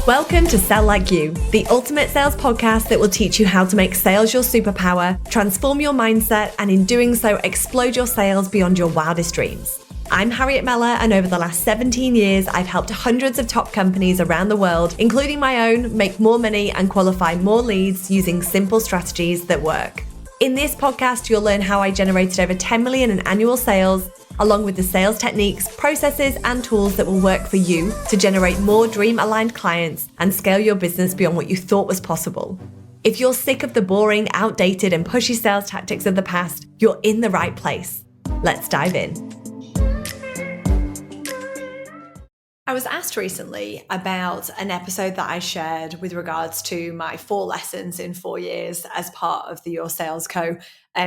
Welcome to Sell Like You, the ultimate sales podcast that will teach you how to make sales your superpower, transform your mindset, and in doing so, explode your sales beyond your wildest dreams. I'm Harriet Meller, and over the last 17 years, I've helped hundreds of top companies around the world, including my own, make more money and qualify more leads using simple strategies that work. In this podcast, you'll learn how I generated over 10 million in annual sales, along with the sales techniques, processes, and tools that will work for you to generate more dream-aligned clients and scale your business beyond what you thought was possible. If you're sick of the boring, outdated, and pushy sales tactics of the past, you're in the right place. Let's dive in. I was asked recently about an episode that I shared with regards to my 4 lessons in 4 years as part of the Your Sales Co.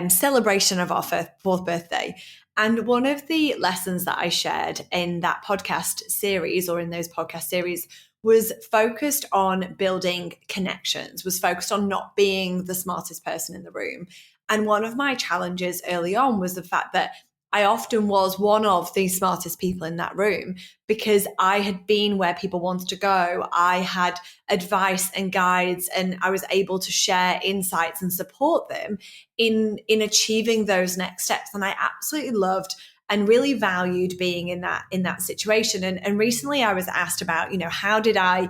Celebration of our 4th birthday. And one of the lessons that I shared in that podcast series, or in those podcast series, was focused on building connections, was focused on not being the smartest person in the room. And one of my challenges early on was the fact that I often was one of the smartest people in that room because I had been where people wanted to go. I had advice and guides, and I was able to share insights and support them in achieving those next steps. And I absolutely loved and really valued being in that situation. And recently I was asked about, how did I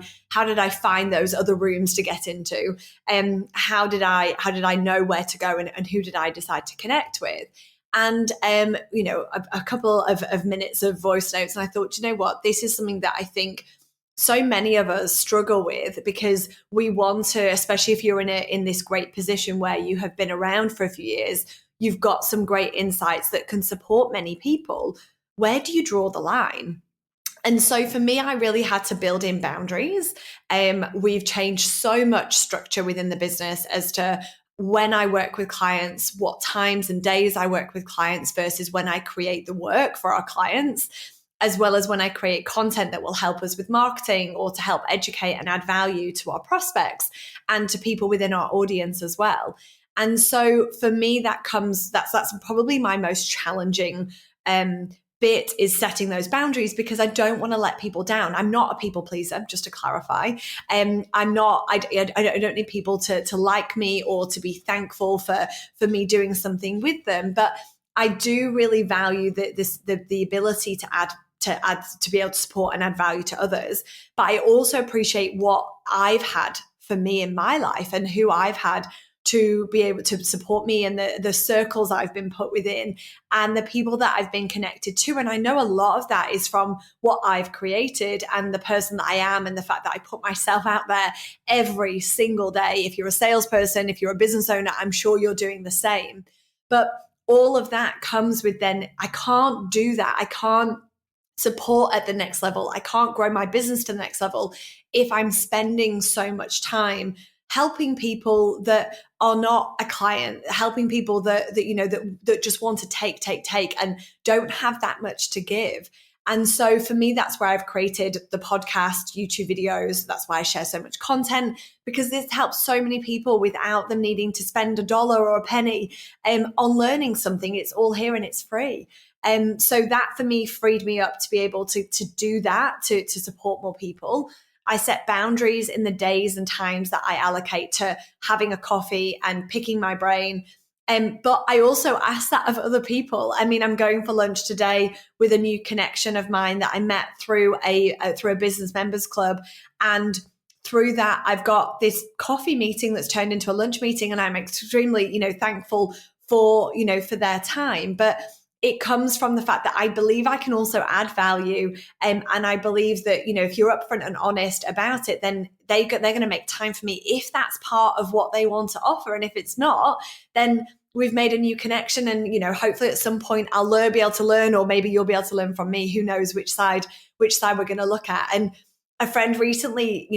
find those other rooms to get into? And how did I know where to go, and who did I decide to connect with? And, a couple of minutes of voice notes. And I thought, what? This is something that I think so many of us struggle with, because we want to, especially if you're in this great position where you have been around for a few years, you've got some great insights that can support many people. Where do you draw the line? And so for me, I really had to build in boundaries. We've changed so much structure within the business as to when I work with clients, what times and days I work with clients versus when I create the work for our clients, as well as when I create content that will help us with marketing or to help educate and add value to our prospects and to people within our audience as well. And so for me, that's probably my most challenging bit, is setting those boundaries, because I don't want to let people down. I'm not a people pleaser, just to clarify. I don't need people to like me or to be thankful for me doing something with them. But I do really value the ability to be able to support and add value to others. But I also appreciate what I've had for me in my life and who I've had to be able to support me, and the circles I've been put within and the people that I've been connected to. And I know a lot of that is from what I've created and the person that I am, and the fact that I put myself out there every single day. If you're a salesperson, if you're a business owner, I'm sure you're doing the same. But all of that comes with, then I can't do that. I can't support at the next level. I can't grow my business to the next level if I'm spending so much time helping people that are not a client, helping people that just want to take and don't have that much to give. And so for me, that's where I've created the podcast, YouTube videos. That's why I share so much content, because this helps so many people without them needing to spend $1 or a penny on learning something. It's all here and it's free. So that for me freed me up to be able to do that, to support more people. I set boundaries in the days and times that I allocate to having a coffee and picking my brain. But I also ask that of other people. I mean, I'm going for lunch today with a new connection of mine that I met through a business members club. And through that, I've got this coffee meeting that's turned into a lunch meeting. And I'm extremely, thankful for their time. But it comes from the fact that I believe I can also add value. And I believe that, if you're upfront and honest about it, then they're going to make time for me if that's part of what they want to offer. And if it's not, then we've made a new connection. And, hopefully at some point I'll be able to learn, or maybe you'll be able to learn from me. Who knows which side we're going to look at. And a friend recently,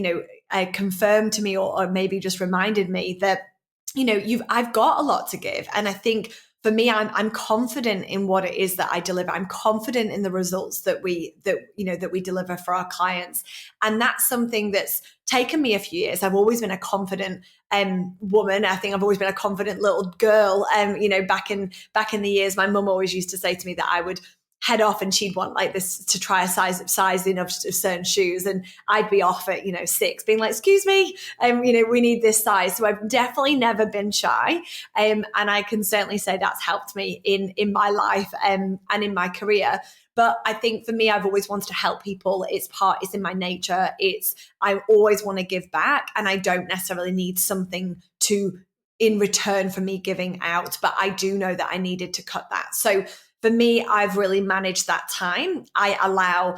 confirmed to me, or maybe just reminded me that, I've got a lot to give. And I think for me, I'm confident in what it is that I deliver. I'm confident in the results that we deliver for our clients. And that's something that's taken me a few years. I've always been a confident woman. I think I've always been a confident little girl. Back in the years, my mum always used to say to me that I would head off and she'd want like this to try a sizing of certain shoes. And I'd be off at, 6 being like, excuse me, we need this size. So I've definitely never been shy. And I can certainly say that's helped me in my life and in my career. But I think for me, I've always wanted to help people. It's in my nature. I always want to give back, and I don't necessarily need something in return for me giving out, but I do know that I needed to cut that. So for me, I've really managed that time. I allow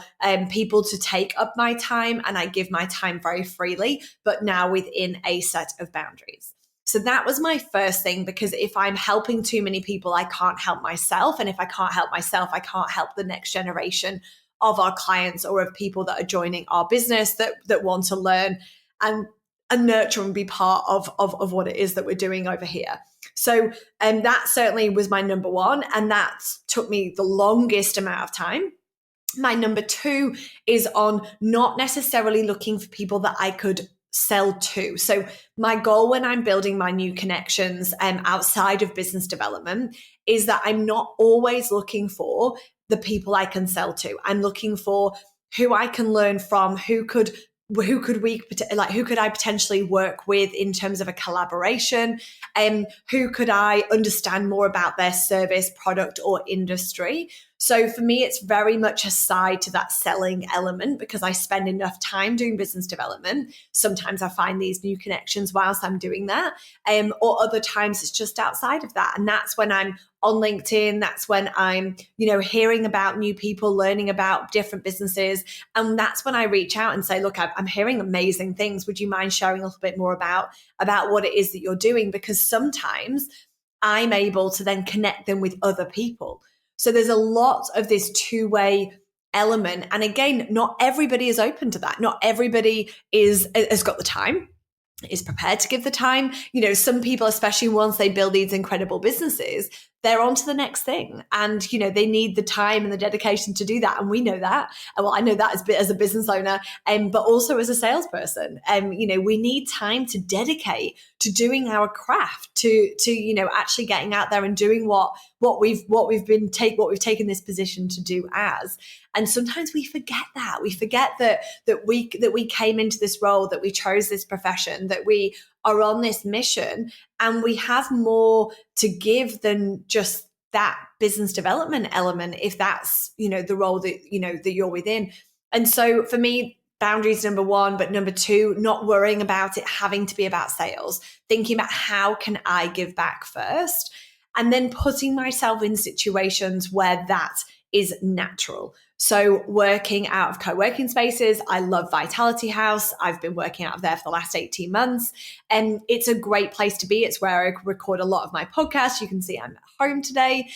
people to take up my time, and I give my time very freely, but now within a set of boundaries. So that was my first thing, because if I'm helping too many people, I can't help myself. And if I can't help myself, I can't help the next generation of our clients or of people that are joining our business that want to learn and nurture and be part of what it is that we're doing over here. So that certainly was my number one. And that took me the longest amount of time. My number two is on not necessarily looking for people that I could sell to. So my goal when I'm building my new connections outside of business development is that I'm not always looking for the people I can sell to. I'm looking for who I can learn from, who could I potentially work with in terms of a collaboration, who could I understand more about their service, product, or industry. So for me, it's very much a side to that selling element, because I spend enough time doing business development. Sometimes I find these new connections whilst I'm doing that, or other times it's just outside of that. And that's when I'm on LinkedIn. That's when I'm, hearing about new people, learning about different businesses. And that's when I reach out and say, look, I'm hearing amazing things. Would you mind sharing a little bit more about what it is that you're doing? Because sometimes I'm able to then connect them with other people. So there's a lot of this two-way element. And again, not everybody is open to that. Not everybody has got the time, is prepared to give the time. Some people, especially once they build these incredible businesses, they're on to the next thing. And, they need the time and the dedication to do that. And we know that. Well, I know that as a business owner, but also as a salesperson. We need time to dedicate to doing our craft, to actually getting out there and doing what we've taken this position to do as. And sometimes we forget that. We forget that we came into this role, that we chose this profession, that we are on this mission, and we have more to give than just that business development element, if that's, the role that you're within. And so for me, boundaries, number one, but number two, not worrying about it having to be about sales, thinking about how can I give back first, and then putting myself in situations where that is natural. So working out of co-working spaces, I love Vitality House. I've been working out of there for the last 18 months. And it's a great place to be. It's where I record a lot of my podcasts. You can see I'm at home today.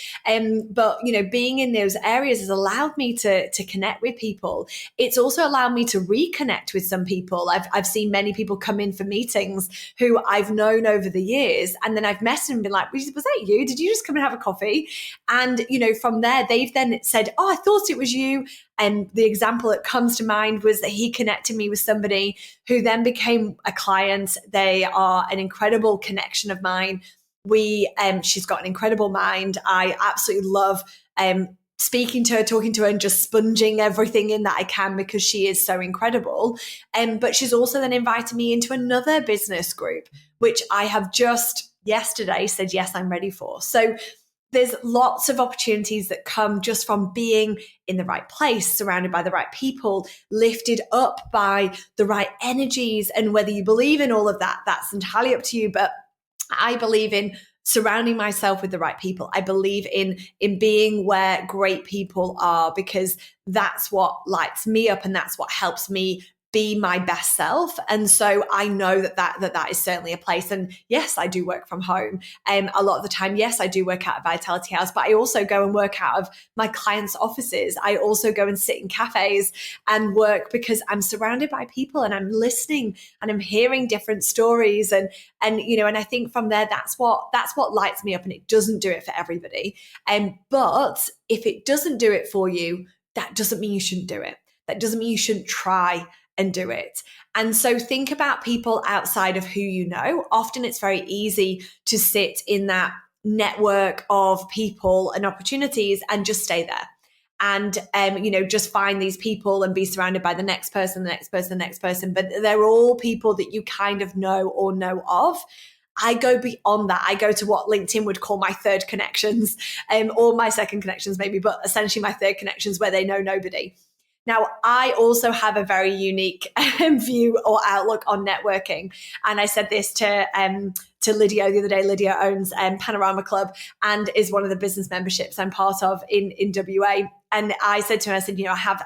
But being in those areas has allowed me to connect with people. It's also allowed me to reconnect with some people. I've seen many people come in for meetings who I've known over the years. And then I've messaged and been like, was that you? Did you just come and have a coffee? And, from there, they've then said, oh, I thought it was you. And the example that comes to mind was that he connected me with somebody who then became a client. They are an incredible connection of mine. She's got an incredible mind. I absolutely love speaking to her, talking to her, and just sponging everything in that I can, because she is so incredible. But she's also then invited me into another business group, which I have just yesterday said, yes, I'm ready for. So there's lots of opportunities that come just from being in the right place, surrounded by the right people, lifted up by the right energies. And whether you believe in all of that, that's entirely up to you. But I believe in surrounding myself with the right people. I believe in being where great people are, because that's what lights me up and that's what helps me be my best self. And so I know that is certainly a place. And yes, I do work from home. A lot of the time, yes, I do work out of Vitality House, but I also go and work out of my clients' offices. I also go and sit in cafes and work, because I'm surrounded by people and I'm listening and I'm hearing different stories. And I think from there, that's what lights me up, and it doesn't do it for everybody. But if it doesn't do it for you, that doesn't mean you shouldn't do it. That doesn't mean you shouldn't try and do it. And so think about people outside of who you know. Often it's very easy to sit in that network of people and opportunities and just stay there. and just find these people and be surrounded by the next person, the next person, the next person. But they're all people that you kind of know or know of. I go beyond that. I go to what LinkedIn would call my third connections, or my second connections maybe, but essentially my third connections where they know nobody. Now, I also have a very unique view or outlook on networking. And I said this to Lydia the other day. Lydia owns Panorama Club and is one of the business memberships I'm part of in WA. And I said to her, I said,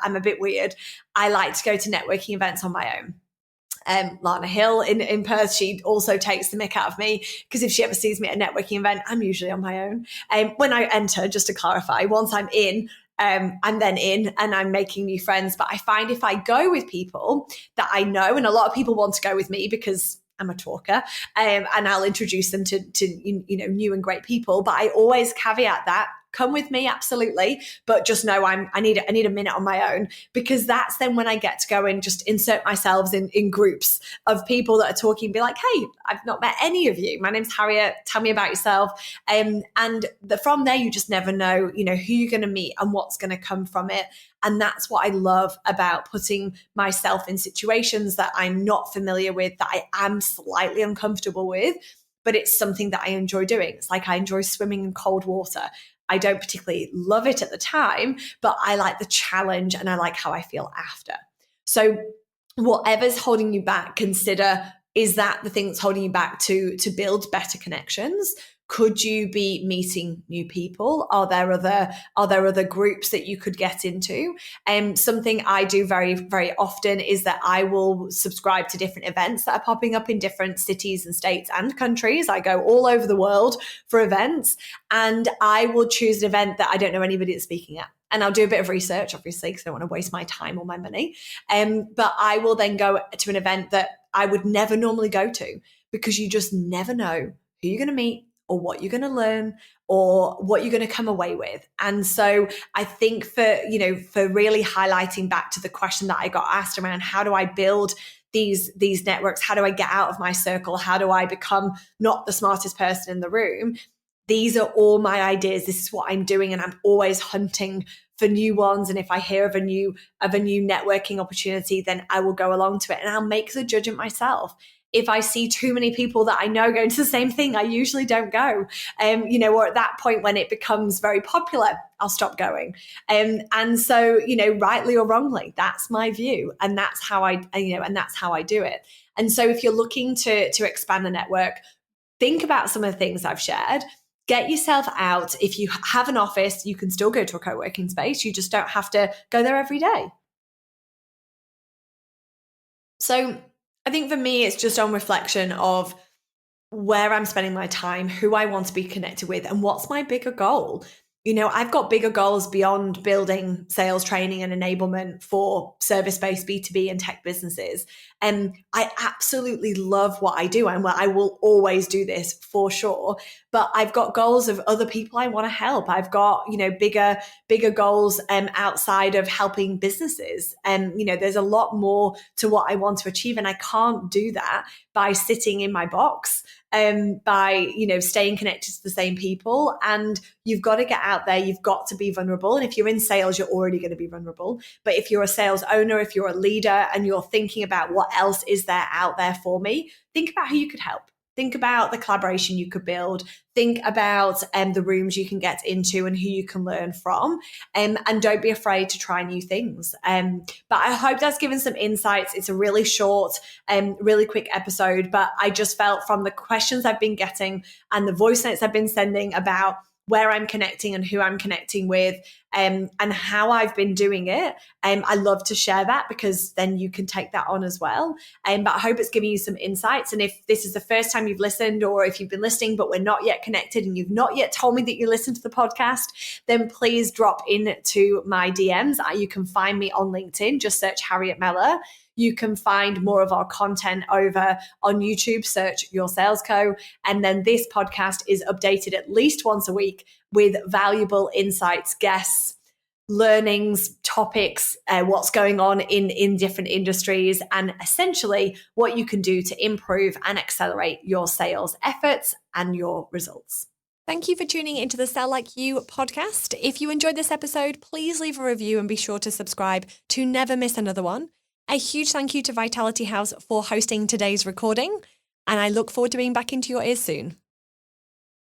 I'm a bit weird. I like to go to networking events on my own. Lana Hill in Perth, she also takes the mick out of me because if she ever sees me at a networking event, I'm usually on my own. When I enter, just to clarify, once I'm in, I'm then in and I'm making new friends. But I find if I go with people that I know, and a lot of people want to go with me because I'm a talker, and I'll introduce them to new and great people. But I always caveat that. Come with me, absolutely. But just know I need a minute on my own, because that's then when I get to go and just insert myself in groups of people that are talking, be like, hey, I've not met any of you. My name's Harriet. Tell me about yourself. And from there, you just never know, who you're going to meet and what's going to come from it. And that's what I love about putting myself in situations that I'm not familiar with, that I am slightly uncomfortable with, but it's something that I enjoy doing. It's like I enjoy swimming in cold water. I don't particularly love it at the time, but I like the challenge and I like how I feel after. So whatever's holding you back, consider, is that the thing that's holding you back to build better connections? Could you be meeting new people? Are there other groups that you could get into? Something I do very, very often is that I will subscribe to different events that are popping up in different cities and states and countries. I go all over the world for events, and I will choose an event that I don't know anybody that's speaking at. And I'll do a bit of research, obviously, because I don't want to waste my time or my money. But I will then go to an event that I would never normally go to, because you just never know who you're going to meet, or what you're going to learn, or what you're going to come away with. And so I think for really highlighting back to the question that I got asked around, how do I build these networks? How do I get out of my circle? How do I become not the smartest person in the room? These are all my ideas. This is what I'm doing. And I'm always hunting for new ones. And if I hear of a new networking opportunity, then I will go along to it, and I'll make the judgment myself. If I see too many people that I know going to the same thing, I usually don't go. Or at that point when it becomes very popular, I'll stop going. And so, rightly or wrongly, that's my view, and that's how I do it. And so, if you're looking to expand the network, think about some of the things I've shared. Get yourself out. If you have an office, you can still go to a co-working space. You just don't have to go there every day. So I think for me, it's just on reflection of where I'm spending my time, who I want to be connected with, and what's my bigger goal. I've got bigger goals beyond building sales training and enablement for service-based B2B and tech businesses. And I absolutely love what I do, and I will always do this for sure. But I've got goals of other people I want to help. I've got, bigger goals outside of helping businesses. And, there's a lot more to what I want to achieve. And I can't do that by sitting in my box, by, staying connected to the same people. And you've got to get out there. You've got to be vulnerable. And if you're in sales, you're already going to be vulnerable. But if you're a sales owner, if you're a leader, and you're thinking about what else is there out there for me, think about who you could help. Think about the collaboration you could build. Think about the rooms you can get into and who you can learn from. And don't be afraid to try new things. But I hope that's given some insights. It's a really short, really quick episode. But I just felt from the questions I've been getting and the voice notes I've been sending about where I'm connecting and who I'm connecting with, and how I've been doing it. I love to share that, because then you can take that on as well. But I hope it's giving you some insights. And if this is the first time you've listened, or if you've been listening but we're not yet connected and you've not yet told me that you listened to the podcast, then please drop into my DMs. You can find me on LinkedIn. Just search Harriet Meller. You can find more of our content over on YouTube, search Your Sales Co. And then this podcast is updated at least once a week with valuable insights, guests, learnings, topics, what's going on in different industries, and essentially what you can do to improve and accelerate your sales efforts and your results. Thank you for tuning into the Sell Like You podcast. If you enjoyed this episode, please leave a review and be sure to subscribe to never miss another one. A huge thank you to Vitality House for hosting today's recording, and I look forward to being back into your ears soon.